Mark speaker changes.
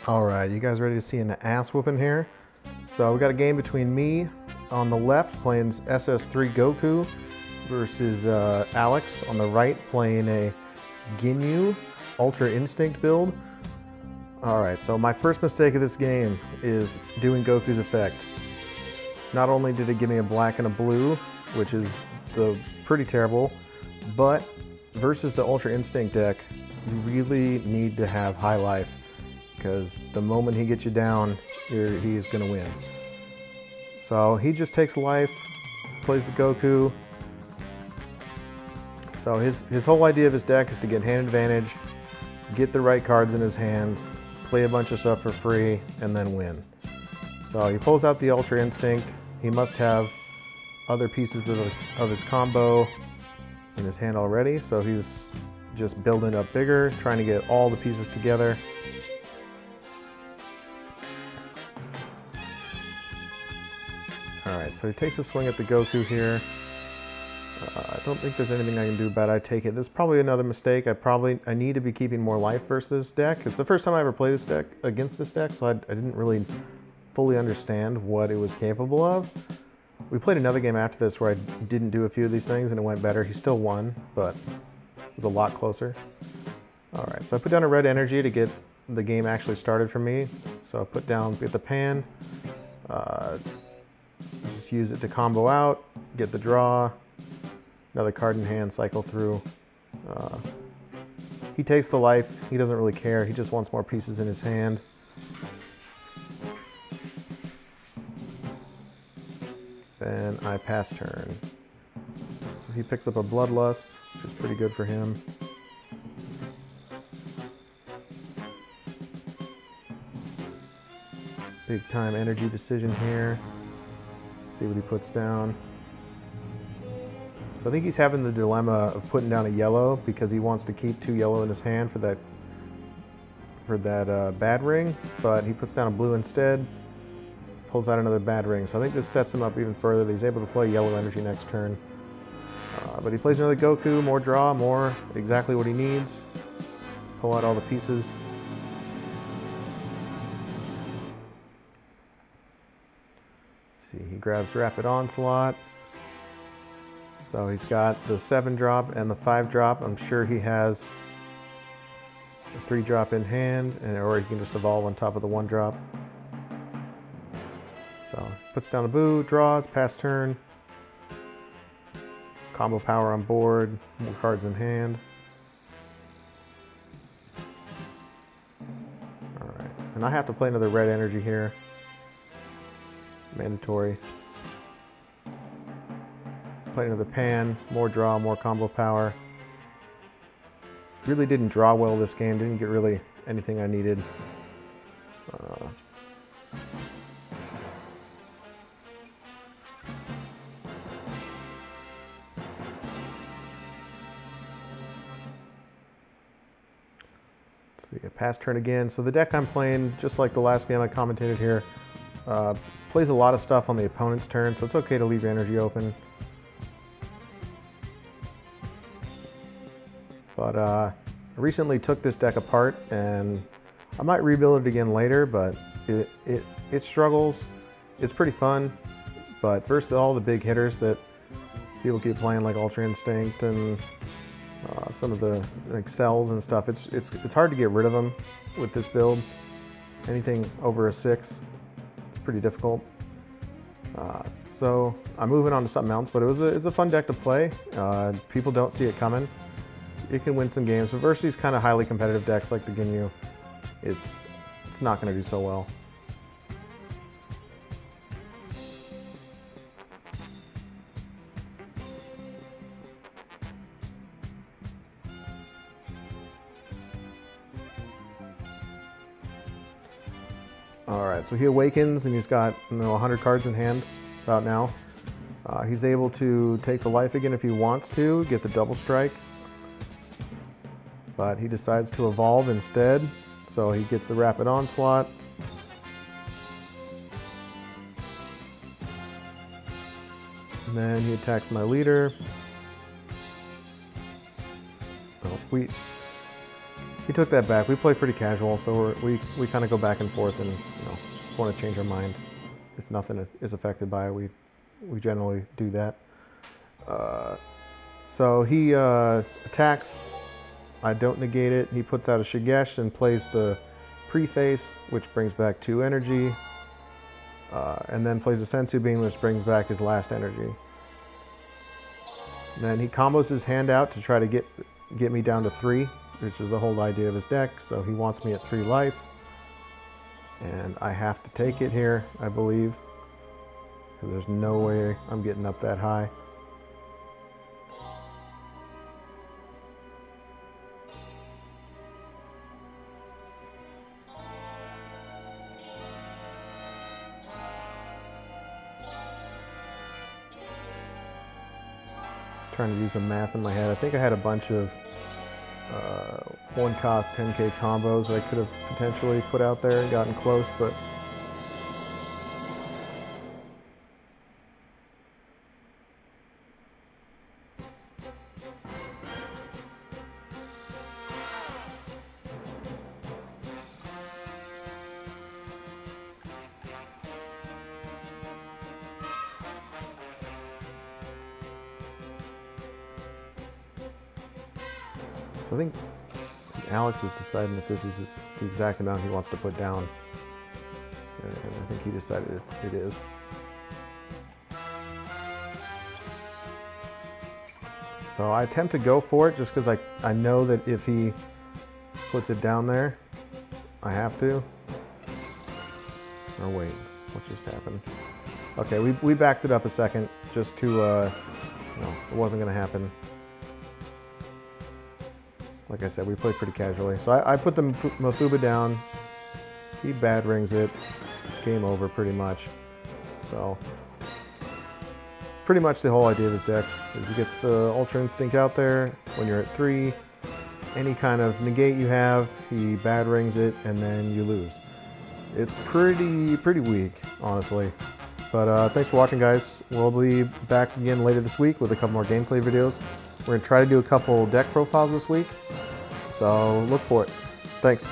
Speaker 1: All right, you guys ready to see an ass whooping here? So we got a game between me on the left playing SS3 Goku versus Alex on the right playing a Ginyu Ultra Instinct build. All right, so my first mistake of this game is doing Goku's effect. Not only did it give me a black and a blue, which is pretty terrible, but versus the Ultra Instinct deck, you really need to have high life, because the moment he gets you down, he is going to win. So he just takes life, plays the Goku. So his whole idea of his deck is to get hand advantage, get the right cards in his hand, play a bunch of stuff for free, and then win. So he pulls out the Ultra Instinct. He must have other pieces of his combo in his hand already, so he's just building up bigger, trying to get all the pieces together. Alright, so he takes a swing at the Goku here. I don't think there's anything I can do about it. I take it. This is probably another mistake. I need to be keeping more life versus this deck. It's the first time I ever played this deck against this deck, so I didn't really fully understand what it was capable of. We played another game after this where I didn't do a few of these things and it went better. He still won, but it was a lot closer. Alright, so I put down a red energy to get the game actually started for me. So I get the pan, just use it to combo out, get the draw, another card in hand, cycle through. He takes the life, he doesn't really care, he just wants more pieces in his hand. Then I pass turn. So he picks up a Bloodlust, which is pretty good for him. Big time energy decision here. See what he puts down. So I think he's having the dilemma of putting down a yellow because he wants to keep 2 yellow in his hand for that bad ring, but he puts down a blue instead, pulls out another bad ring. So I think this sets him up even further. He's able to play yellow energy next turn. But he plays another Goku, more draw, more exactly what he needs. Pull out all the pieces. See, he grabs Rapid Onslaught. So he's got the 7-drop and the 5-drop. I'm sure he has a 3-drop in hand, or he can just evolve on top of the 1-drop. So puts down a Boo, draws, pass turn. Combo power on board, more cards in hand. Alright, and I have to play another red energy here. Mandatory. Play another pan, more draw, more combo power. Really didn't draw well this game, didn't get really anything I needed. Let's see, a pass turn again. So the deck I'm playing, just like the last game I commentated here, plays a lot of stuff on the opponent's turn, so it's okay to leave your energy open. But I recently took this deck apart, and I might rebuild it again later, but it struggles. It's pretty fun, but versus all the big hitters that people keep playing, like Ultra Instinct and some of the cells and stuff, it's hard to get rid of them with this build. Anything over a 6. Pretty difficult. So I'm moving on to something else, but it's a fun deck to play. People don't see it coming. It can win some games, but versus these kind of highly competitive decks like the Ginyu, it's not going to do so well. Alright, so he awakens and he's got 100 cards in hand about now. He's able to take the life again if he wants to, get the double strike. But he decides to evolve instead, so he gets the Rapid Onslaught. And then he attacks my leader. Oh, he took that back. We play pretty casual, so we kind of go back and forth and, want to change our mind. If nothing is affected by it, we generally do that. So he attacks. I don't negate it. He puts out a Shigesh and plays the Preface, which brings back 2 energy. And then plays a Sensu Beam, which brings back his last energy. Then he combos his hand out to try to get me down to 3, which is the whole idea of his deck. So he wants me at 3 life. And I have to take it here, I believe. There's no way I'm getting up that high. Trying to do some math in my head. I think I had a bunch of 1-cost 10k combos that I could have potentially put out there and gotten close, but so I think Alex is deciding if this is the exact amount he wants to put down. And I think he decided it is. So I attempt to go for it just because I know that if he puts it down there, I have to. Oh wait, what just happened? Okay, we backed it up a second just to, it wasn't gonna happen. Like I said, we played pretty casually. So I put the Mafuba down. He bad rings it. Game over pretty much. So it's pretty much the whole idea of his deck. Is he gets the Ultra Instinct out there. When you're at 3, any kind of negate you have, he bad rings it, and then you lose. It's pretty weak, honestly. But thanks for watching, guys. We'll be back again later this week with a couple more gameplay videos. We're going to try to do a couple deck profiles this week, so look for it. Thanks.